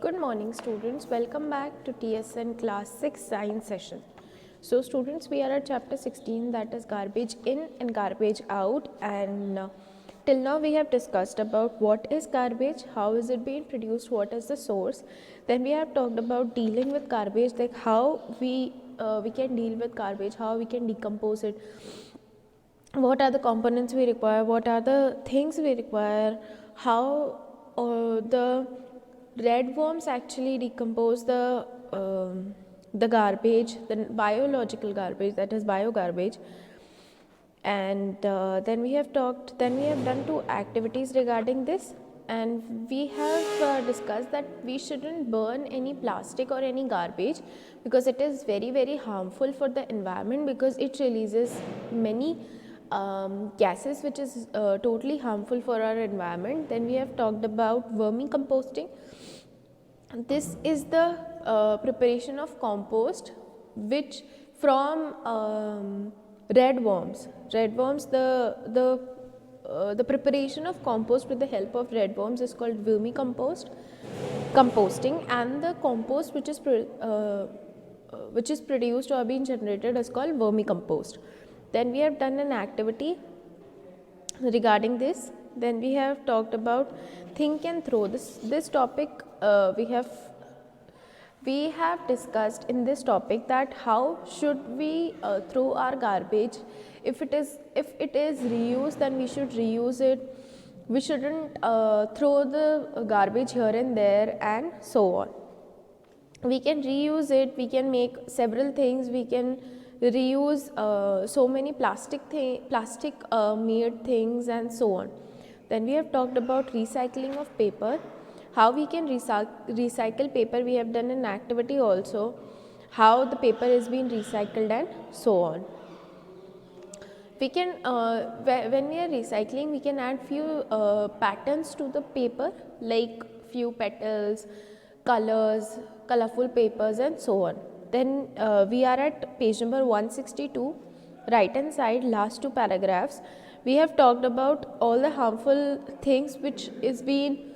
Good morning students, welcome back to TSN class 6 science session. So students, we are at chapter 16, that is garbage in and garbage out, and till now we have discussed about what is garbage, how is it being produced, what is the source. Then we have talked about dealing with garbage, like how we can deal with garbage, how we can decompose it, what are the components we require, what are the things we require, how the red worms actually decompose the garbage, the biological garbage, that is biogarbage. And then we have done 2 activities regarding this, and we have discussed that we shouldn't burn any plastic or any garbage because it is very harmful for the environment, because it releases many gases which is totally harmful for our environment. Then we have talked about vermicomposting. This is the preparation of compost which from red worms. The preparation of compost with the help of red worms is called composting, and the compost which is produced or being generated is called vermicompost. Then we have done an activity regarding this. Then we have talked about think and throw. This topic we have discussed in this topic that how should we throw our garbage. If it is reused, then we should reuse it. We shouldn't throw the garbage here and there and so on. We can reuse it, we can make several things, we can reuse so many plastic made things and so on. Then we have talked about recycling of paper, how we can recycle paper. We have done an activity also, how the paper is being recycled and so on. We can when we are recycling, we can add few patterns to the paper, like few petals, colors, colorful papers and so on. Then we are at page number 162, right hand side, last 2 paragraphs. We have talked about all the harmful things which is being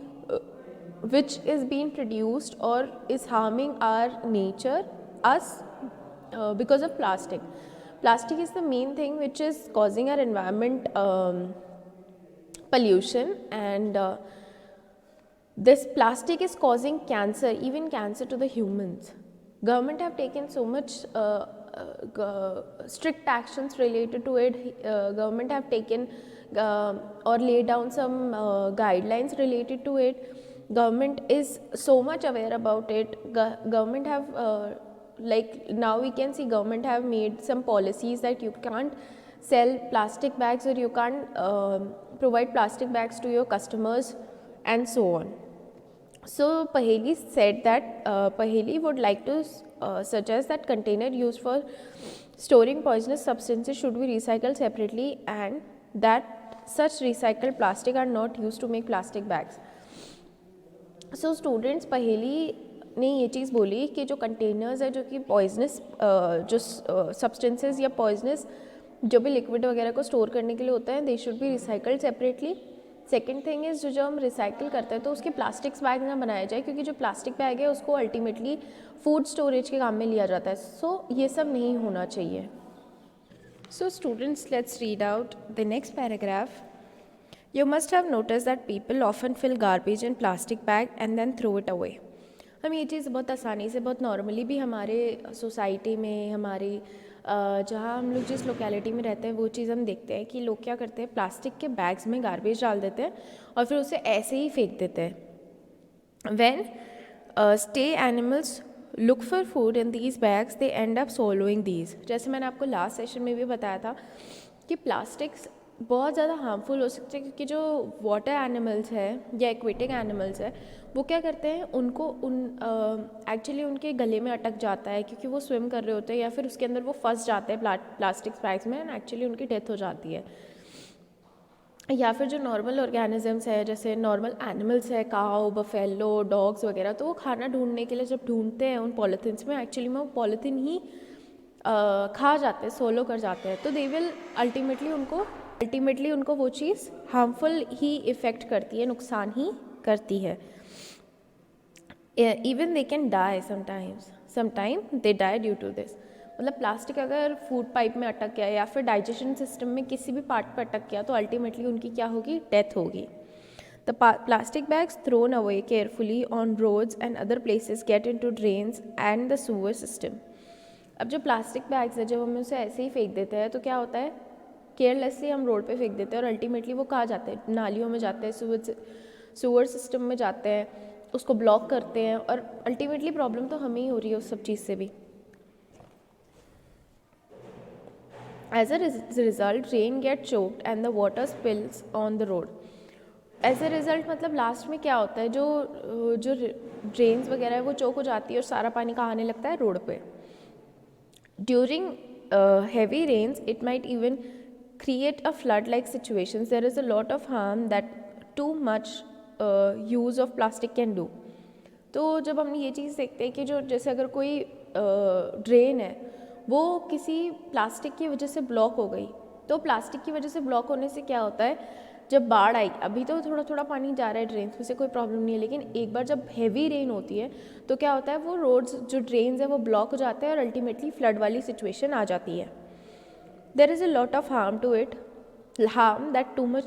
produced or is harming our nature, us, because of plastic. Plastic is the main thing which is causing our environment pollution, and this plastic is causing cancer, even cancer to the humans. Government have taken so much strict actions related to it. Government have taken or laid down some guidelines related to it. Government is so much aware about it. Government have like now we can see government have made some policies that you can't sell plastic bags, or you can't provide plastic bags to your customers and so on. So Paheli said that Paheli would like to suggest that container used for storing poisonous substances should be recycled separately, and that such recycled plastic are not used to make plastic bags. So students, पहेली ने ये चीज़ बोली कि जो containers है जो कि poisonous जो सब्सटेंसेस या पॉइजनस जो भी लिक्विड वगैरह को स्टोर करने के लिए होता है, they should be recycled separately. Second thing is जो हम रिसाइकिल करते हैं तो उसके प्लास्टिक्स बैग ना बनाया जाए, क्योंकि जो प्लास्टिक बैग है उसको अल्टीमेटली फूड स्टोरेज के काम में लिया जाता है. सो ये सब नहीं होना चाहिए. So students, let's read out the next paragraph. You must have noticed that people often fill garbage in plastic bag and then throw it away. हम ये चीज़ बहुत आसानी से, बहुत नॉर्मली भी हमारे सोसाइटी में, हमारे जहाँ हम लोग जिस लोकेलिटी में रहते हैं वो चीज़ हम देखते हैं कि लोग क्या करते हैं, प्लास्टिक के बैग्स में गार्बेज डाल देते हैं और फिर उसे ऐसे ही फेंक देते हैं. When stray animals look for food in these bags, they end up swallowing these. जैसे मैंने आपको लास्ट सेशन में भी बताया था कि प्लास्टिक्स बहुत ज़्यादा हार्मफुल हो सकते हैं, क्योंकि जो वाटर एनिमल्स है या एक्वेटिक एनिमल्स है वो क्या करते हैं, उनको एक्चुअली उनके गले में अटक जाता है क्योंकि वो स्विम कर रहे होते हैं, या फिर उसके अंदर वो फंस जाते हैं प्लास्टिक बैग्स में, एंड एक्चुअली उनकी डेथ हो जाती है. या फिर जो नॉर्मल ऑर्गेनिजम्स है, जैसे नॉर्मल एनिमल्स है, काऊ, बफेलो, डॉग्स वगैरह, तो वो खाना ढूंढने के लिए जब ढूंढते हैं उन पॉलीथीन्स में, एक्चुअली में वो पॉलीथीन ही खा जाते हैं, सोलो कर जाते हैं. तो दे विल अल्टीमेटली उनको वो चीज़ हार्मफुल ही इफ़ेक्ट करती है, नुकसान ही करती है. Even they can die sometime they die due to this. मतलब प्लास्टिक अगर फूड पाइप में अटक गया या फिर डाइजेशन सिस्टम में किसी भी पार्ट पर अटक गया तो अल्टीमेटली उनकी क्या होगी, डेथ होगी। The plastic bags thrown away carefully on roads and other places get into drains and the sewer system. अब जो प्लास्टिक बैग्स है जब हम उसे ऐसे ही फेंक देते हैं तो क्या होता है, केयरलेसली हम रोड पे फेंक देते हैं और अल्टीमेटली वो कहाँ जाते हैं, नालियों में जाते हैं, सूअर सिस्टम में जाते हैं, उसको ब्लॉक करते हैं और अल्टीमेटली प्रॉब्लम तो हमें ही हो रही है उस सब चीज़ से भी। As a result rain get choked and the water spills on the road. As a result मतलब लास्ट में क्या होता है, जो ड्रेन्स वगैरह है वो चोक हो जाती है और सारा पानी कहाँ आने लगता है, रोड पे। During heavy rains it might even create a flood like situations. There is a lot of harm that too much use of plastic can do. तो जब हम ये चीज़ देखते हैं कि जो जैसे अगर कोई ड्रेन है वो किसी प्लास्टिक की वजह से ब्लॉक हो गई, तो प्लास्टिक की वजह से ब्लॉक होने से क्या होता है, जब बाढ़ आई, अभी तो थोड़ा थोड़ा पानी जा रहा है ड्रेन्स में से, कोई प्रॉब्लम नहीं है, लेकिन एक बार जब हैवी रेन होती है तो क्या होता है, वो रोड्स जो ड्रेन्स है वो ब्लॉक हो जाते हैं और अल्टीमेटली फ्लड वाली सिचुएशन आ जाती है। There is a lot of harm to it, harm that too much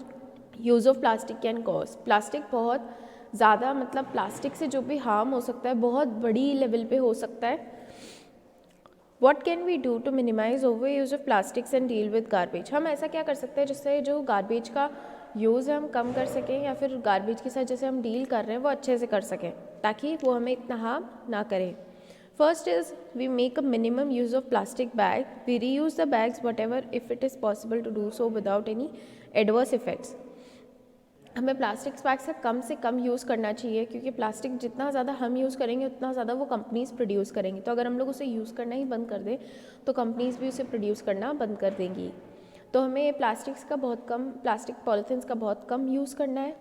use of plastic can cause. Plastic बहुत ज़्यादा, मतलब प्लास्टिक से जो भी हार्म हो सकता है बहुत बड़ी लेवल पे हो सकता है। What can we do to minimize overuse of plastics and deal with garbage? हम ऐसा क्या कर सकते हैं जिससे जो गार्बेज का यूज़ है हम कम कर सकें, या फिर गार्बेज के साथ जैसे हम डील कर रहे हैं वो अच्छे से कर सकें ताकि वो हमें इतना हार्म ना करें। First is we make a minimum use of plastic bag, we reuse the bags whatever if it is possible to do so without any adverse effects. हमें प्लास्टिक बैग्स का कम से कम यूज़ करना चाहिए, क्योंकि plastic जितना ज़्यादा हम यूज़ करेंगे उतना ज़्यादा वो कंपनीज़ प्रोड्यूस करेंगी। तो अगर हम लोग उसे यूज़ करना ही बंद कर दें तो कंपनीज़ भी उसे प्रोड्यूस करना बंद कर देंगी। तो हमें प्लास्टिक्स का बहुत कम, प्लास्टिक पॉलीथिन्स का बहुत कम यूज़ करना है।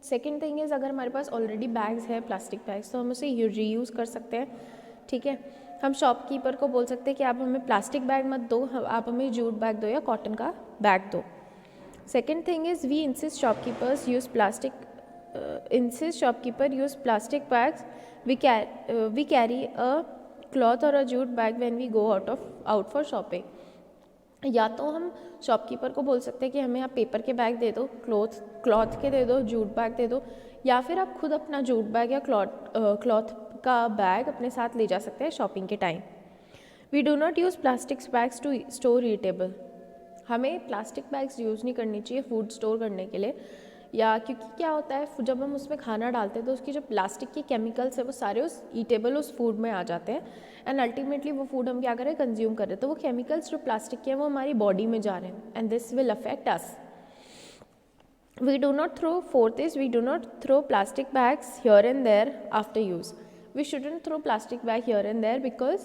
सेकेंड थिंग इज़, अगर हमारे पास ऑलरेडी बैग्स है प्लास्टिक बैग्स तो हम उसे रीयूज़ कर सकते हैं। ठीक है, हम शॉपकीपर को बोल सकते हैं कि आप हमें प्लास्टिक बैग मत दो, आप हमें जूट बैग दो या कॉटन का बैग दो। Second thing is we insist shopkeeper use plastic bags. We carry a cloth or a jute bag when we go out for shopping. या तो हम शॉपकीपर को बोल सकते हैं कि हमें आप पेपर के बैग दे दो, क्लॉथ के दे दो, जूट बैग दे दो, या फिर आप खुद अपना जूट बैग या क्लॉथ का बैग अपने साथ ले जा सकते हैं शॉपिंग के time. We do not use plastic bags to store eatable. हमें प्लास्टिक बैग्स यूज़ नहीं करनी चाहिए फूड स्टोर करने के लिए, या क्योंकि क्या होता है जब हम उसमें खाना डालते हैं तो उसकी जो प्लास्टिक के केमिकल्स है वो सारे उस ईटेबल उस फूड में आ जाते हैं एंड अल्टीमेटली वो फूड हम क्या करें, कंज्यूम कर रहे हैं, तो वो केमिकल्स जो प्लास्टिक के हैं वो हमारी बॉडी में जा रहे हैं and this will affect us. We do not throw, fourth is we do not throw plastic bags here and there after use. We shouldn't throw plastic bag here and there because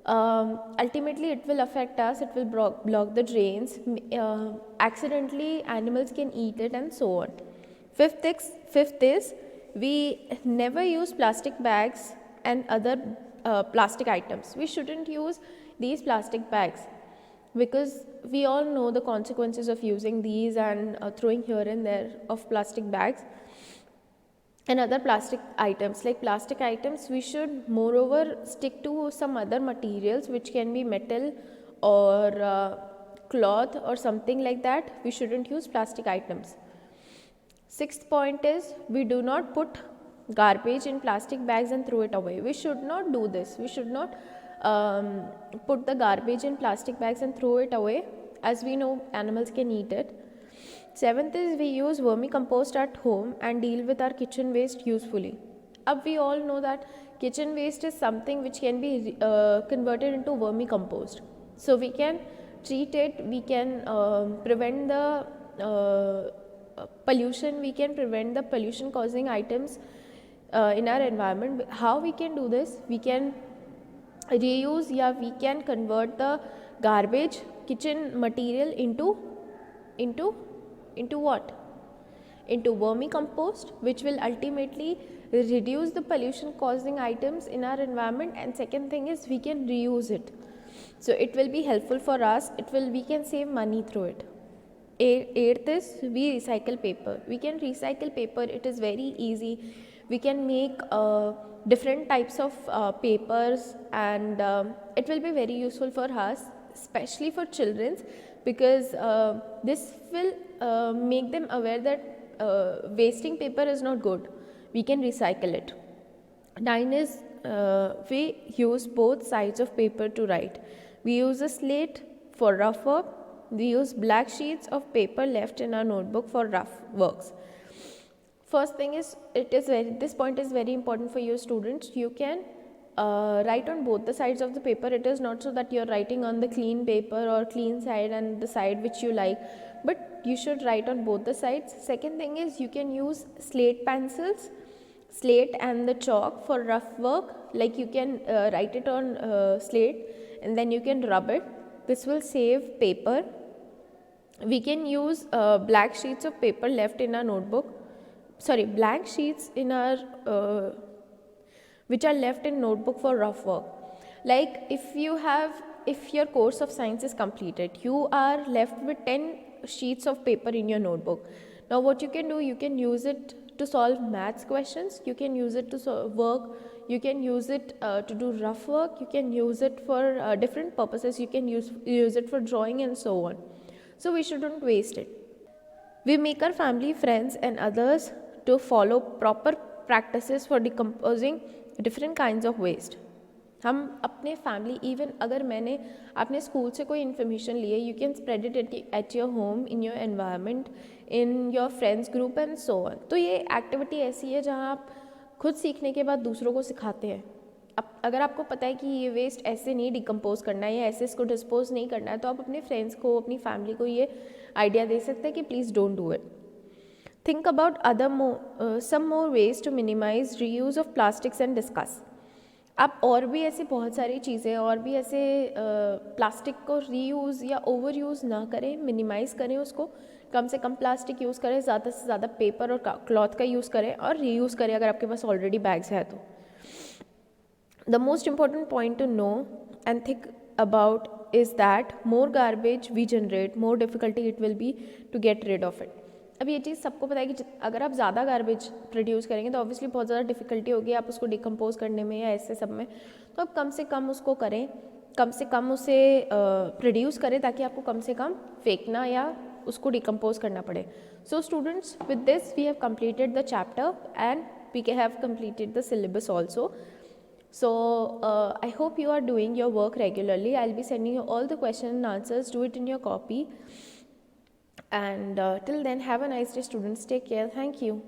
ultimately it will affect us, it will block the drains, accidentally animals can eat it and so on. Fifth is we never use plastic bags and other plastic items. We shouldn't use these plastic bags because we all know the consequences of using these and throwing here and there of plastic bags and other plastic items. Like plastic items, we should moreover stick to some other materials which can be metal or cloth or something like that. We shouldn't use plastic items. Sixth point is we do not put garbage in plastic bags and throw it away. We should not do this. We should not put the garbage in plastic bags and throw it away, as we know animals can eat it. Seventh is we use vermicompost at home and deal with our kitchen waste usefully. अब we all know that kitchen waste is something which can be converted into vermicompost. So we can treat it, we can prevent the pollution, we can prevent the pollution causing items in our environment. How we can do this? We can reuse, yeah, we can convert the garbage kitchen material into what? Into vermicompost, which will ultimately reduce the pollution causing items in our environment. And second thing is we can reuse it, so it will be helpful for us, we can save money through it. Eighth is we recycle paper. We can recycle paper, it is very easy. We can make different types of papers, and it will be very useful for us, especially for children, because this will make them aware that wasting paper is not good. We can recycle it. 9 is we use both sides of paper to write. We use a slate for rough work. We use black sheets of paper left in our notebook for rough works. First thing is, this point is very important for you students. You can write on both the sides of the paper. It is not so that you're writing on the clean paper or clean side and the side which you like, but you should write on both the sides. Second thing is, you can use slate pencils, slate and the chalk for rough work. Like you can write it on slate and then you can rub it. This will save paper. We can use black sheets of paper left in our notebook, blank sheets in our which are left in notebook for rough work. Like if your course of science is completed, you are left with 10 sheets of paper in your notebook. Now what you can do, you can use it to solve maths questions, you can use it to work, you can use it to do rough work, you can use it for different purposes, you can use it for drawing and so on. So we shouldn't waste it. We make our family, friends and others to follow proper practices for decomposing different kinds of waste. हम अपने family, even अगर मैंने अपने school से कोई information ली है, you can spread it at your home, in your environment, in your friends group and so on. तो ये एक्टिविटी ऐसी है जहाँ आप खुद सीखने के बाद दूसरों को सिखाते हैं. अब अगर आपको पता है कि ये वेस्ट ऐसे नहीं डिकम्पोज करना है या ऐसे इसको डिस्पोज नहीं करना है, तो आप अपने फ्रेंड्स को, अपनी फैमिली को ये आइडिया दे सकते हैं कि please don't do it. Think about some more ways to minimize reuse of plastics and discuss. आप और भी ऐसी बहुत सारी चीज़ें, और भी ऐसे प्लास्टिक को रीयूज़ या ओवर यूज़ ना करें, मिनिमाइज़ करें उसको. कम से कम प्लास्टिक यूज़ करें, ज़्यादा से ज़्यादा पेपर और क्लॉथ का यूज़ करें और रीयूज़ करें अगर आपके पास ऑलरेडी बैग्स है तो. The most important point to know and think about is that more garbage we generate, more difficulty it will be to get rid of it. अब ये चीज़ सबको पता है कि अगर आप ज़्यादा गार्बेज प्रोड्यूस करेंगे तो ऑब्वियसली बहुत ज़्यादा डिफिकल्टी होगी आप उसको डिकम्पोज करने में या ऐसे सब में. तो आप कम से कम उसको करें, कम से कम उसे प्रोड्यूस करें ताकि आपको कम से कम फेंकना या उसको डिकम्पोज करना पड़े. So students, with this we have completed the chapter and we have completed the syllabus also. So I hope you are doing your work regularly. I'll be sending you all the questions and answers. Do it in your copy. And till then, have a nice day, students. Take care. Thank you.